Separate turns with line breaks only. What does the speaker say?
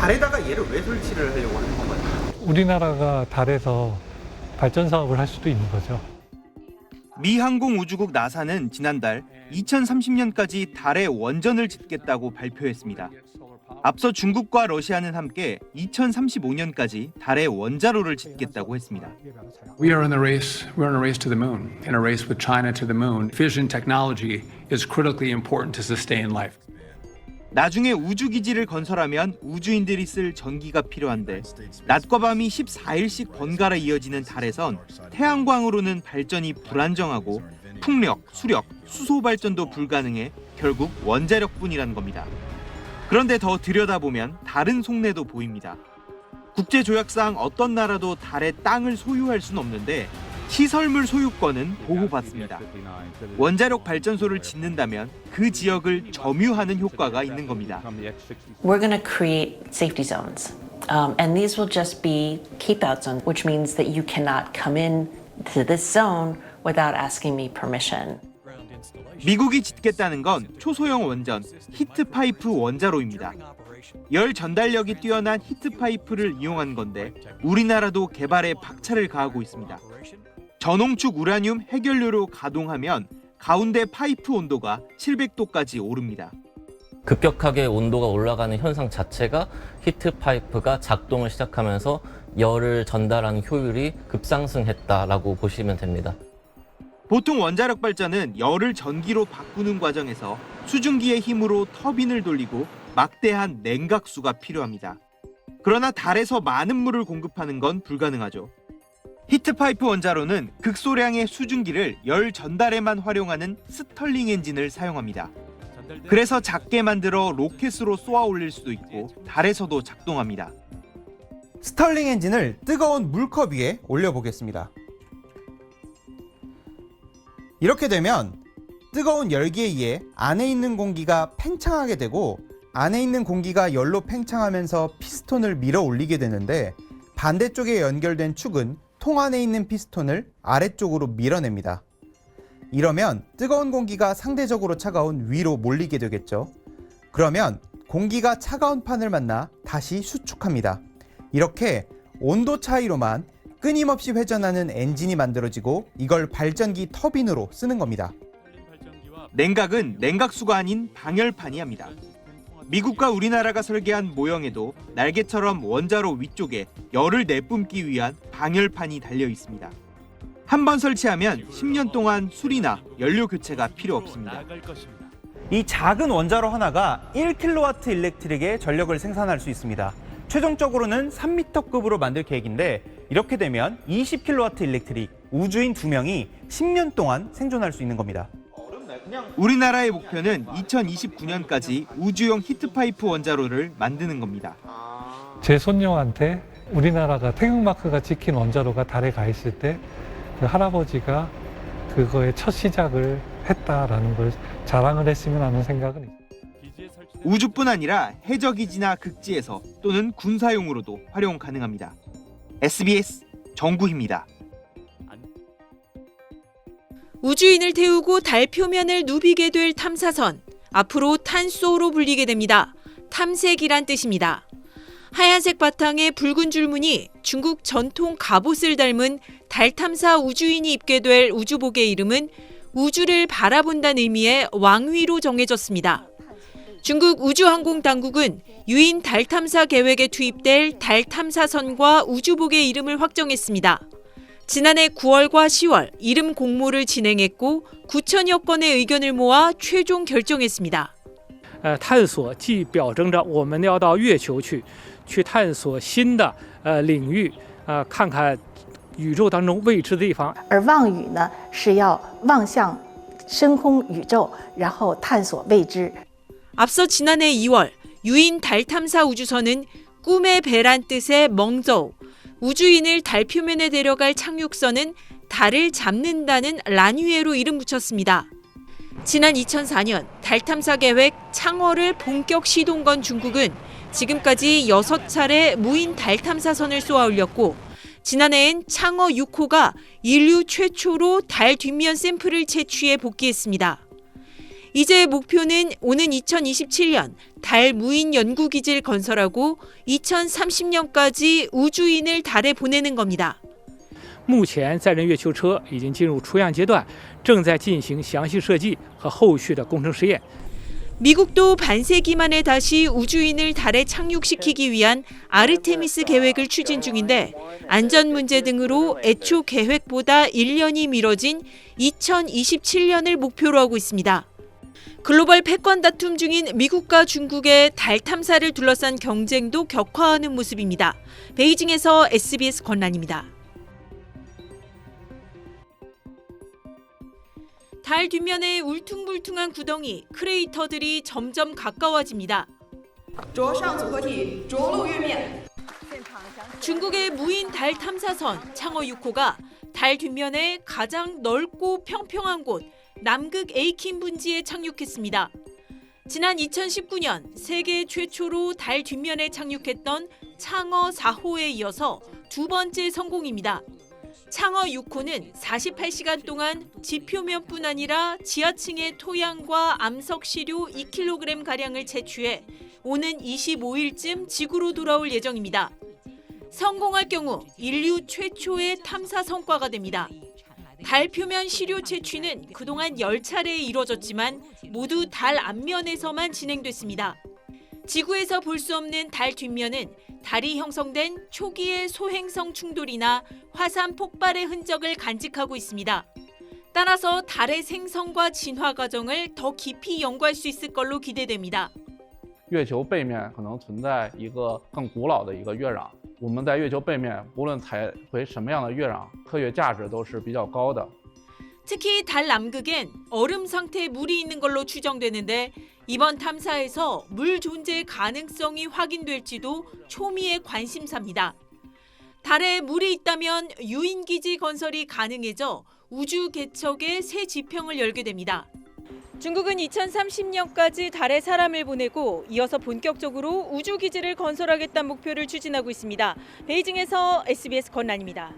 달에다가 얘를 왜 설치를 하려고 하는 건가요?
우리나라가 달에서 발전 사업을 할 수도 있는 거죠.
미 항공우주국 나사는 지난달 2030년까지 달에 원전을 짓겠다고 발표했습니다. 앞서 중국과 러시아는 함께 2035년까지 달에 원자로를 짓겠다고 했습니다.
We are in a race. We're in a race to the moon. In a race with China to the moon. Fission technology is critically important to sustain life.
나중에 우주기지를 건설하면 우주인들이 쓸 전기가 필요한데 낮과 밤이 14일씩 번갈아 이어지는 달에선 태양광으로는 발전이 불안정하고 풍력, 수력, 수소 발전도 불가능해 결국 원자력뿐이란 겁니다. 그런데 더 들여다보면 다른 속내도 보입니다. 국제조약상 어떤 나라도 달에 땅을 소유할 수는 없는데 시설물 소유권은 보호받습니다. 원자력 발전소를 짓는다면 그 지역을 점유하는 효과가 있는 겁니다.
We're going to create safety zones. And these will just be keep-out zones, which means that you cannot come in to this zone without asking me permission.
미국이 짓겠다는 건 초소형 원전, 히트파이프 원자로입니다. 열 전달력이 뛰어난 히트파이프를 이용한 건데 우리나라도 개발에 박차를 가하고 있습니다. 전홍축 우라늄 해결료로 가동하면 가운데 파이프 온도가 700도까지 오릅니다.
급격하게 온도가 올라가는 현상 자체가 히트 파이프가 작동을 시작하면서 열을 전달하는 효율이 급상승했다라고 보시면 됩니다.
보통 원자력 발전은 열을 전기로 바꾸는 과정에서 수증기의 힘으로 터빈을 돌리고 막대한 냉각수가 필요합니다. 그러나 달에서 많은 물을 공급하는 건 불가능하죠. 히트파이프 원자로는 극소량의 수증기를 열 전달에만 활용하는 스털링 엔진을 사용합니다. 그래서 작게 만들어 로켓으로 쏘아 올릴 수도 있고 달에서도 작동합니다. 스털링 엔진을 뜨거운 물컵 위에 올려보겠습니다. 이렇게 되면 뜨거운 열기에 의해 안에 있는 공기가 팽창하게 되고 안에 있는 공기가 열로 팽창하면서 피스톤을 밀어 올리게 되는데 반대쪽에 연결된 축은 통 안에 있는 피스톤을 아래쪽으로 밀어냅니다. 이러면 뜨거운 공기가 상대적으로 차가운 위로 몰리게 되겠죠. 그러면 공기가 차가운 판을 만나 다시 수축합니다. 이렇게 온도 차이로만 끊임없이 회전하는 엔진이 만들어지고 이걸 발전기 터빈으로 쓰는 겁니다. 냉각은 냉각수가 아닌 방열판이 합니다. 미국과 우리나라가 설계한 모형에도 날개처럼 원자로 위쪽에 열을 내뿜기 위한 방열판이 달려 있습니다. 한 번 설치하면 10년 동안 수리나 연료 교체가 필요 없습니다. 이 작은 원자로 하나가 1kW 일렉트릭의 전력을 생산할 수 있습니다. 최종적으로는 3m급으로 만들 계획인데 이렇게 되면 20kW 일렉트릭, 우주인 2명이 10년 동안 생존할 수 있는 겁니다. 우리나라의 목표는 2029년까지 우주용 히트파이프 원자로를 만드는 겁니다.
제 손녀한테 우리나라가 태극마크가 찍힌 원자로가 달에 가 있을 때 그 할아버지가 그거의 첫 시작을 했다라는 걸 자랑을 했으면 하는 생각은 있습니다.
우주뿐 아니라 해저기지나 극지에서 또는 군사용으로도 활용 가능합니다. SBS 정구희입니다.
우주인을 태우고 달 표면을 누비게 될 탐사선. 앞으로 탄소로 불리게 됩니다. 탐색이란 뜻입니다. 하얀색 바탕에 붉은 줄무늬 중국 전통 갑옷을 닮은 달 탐사 우주인이 입게 될 우주복의 이름은 우주를 바라본다는 의미의 왕위로 정해졌습니다. 중국 우주항공당국은 유인 달 탐사 계획에 투입될 달 탐사선과 우주복의 이름을 확정했습니다. 지난해 9월과 10월 이름 공모를 진행했고 9천여 건의 의견을 모아 최종 결정했습니다.
探索既表征着我们要到月球去探索新的领域，看看宇宙当中未知的地方。
而望宇呢，是要望向深空宇宙，然后探索未知。
앞서 지난해 2월 유인 달 탐사 우주선은 꿈의 배란 뜻의 멍저우, 우주인을 달 표면에 데려갈 착륙선은 달을 잡는다는 란위에로 이름 붙였습니다. 지난 2004년 달 탐사 계획 창어를 본격 시동 건 중국은 지금까지 6차례 무인 달 탐사선을 쏘아 올렸고 지난해엔 창어 6호가 인류 최초로 달 뒷면 샘플을 채취해 복귀했습니다. 이제 목표는 오는 2027년 달 무인 연구기지를 건설하고 2030년까지 우주인을 달에 보내는 겁니다.
目前载人月球车已经进入初样阶段，正在进行详细设计和后续的工程实验。
미국도 반세기 만에 다시 우주인을 달에 착륙시키기 위한 아르테미스 계획을 추진 중인데 안전 문제 등으로 애초 계획보다 1년이 미뤄진 2027년을 목표로 하고 있습니다. 글로벌 패권 다툼 중인 미국과 중국의 달 탐사를 둘러싼 경쟁도 격화하는 모습입니다. 베이징에서 SBS 권란입니다. 달 뒷면에 울퉁불퉁한 구덩이, 크레이터들이 점점 가까워집니다. 중국의 무인 달 탐사선 창어 6호가 달 뒷면에 가장 넓고 평평한 곳 남극 에이킨 분지에 착륙했습니다. 지난 2019년 세계 최초로 달 뒷면에 착륙했던 창어 4호에 이어서 두 번째 성공입니다. 창어 6호는 48시간 동안 지표면뿐 아니라 지하층의 토양과 암석 시료 2kg가량을 채취해 오는 25일쯤 지구로 돌아올 예정입니다. 성공할 경우 인류 최초의 탐사 성과가 됩니다. 달 표면 시료 채취는 그동안 10차례 이뤄졌지만 모두 달 앞면에서만 진행됐습니다. 지구에서 볼 수 없는 달 뒷면은 달이 형성된 초기의 소행성 충돌이나 화산 폭발의 흔적을 간직하고 있습니다. 따라서 달의 생성과 진화 과정을 더 깊이 연구할 수 있을 걸로 기대됩니다.
月球背面可能存在一个更古老的一个月壤，我们在月球背面无论采回什么样的月壤，科学价值都是比较高的。
특히 달 남극엔 얼음 상태의 물이 있는 걸로 추정되는데 이번 탐사에서 물 존재 가능성이 확인될지도 초미의 관심사입니다. 달에 물이 있다면 유인기지 건설이 가능해져 우주 개척의 새 지평을 열게 됩니다. 중국은 2030년까지 달에 사람을 보내고 이어서 본격적으로 우주기지를 건설하겠다는 목표를 추진하고 있습니다. 베이징에서 SBS 권란입니다.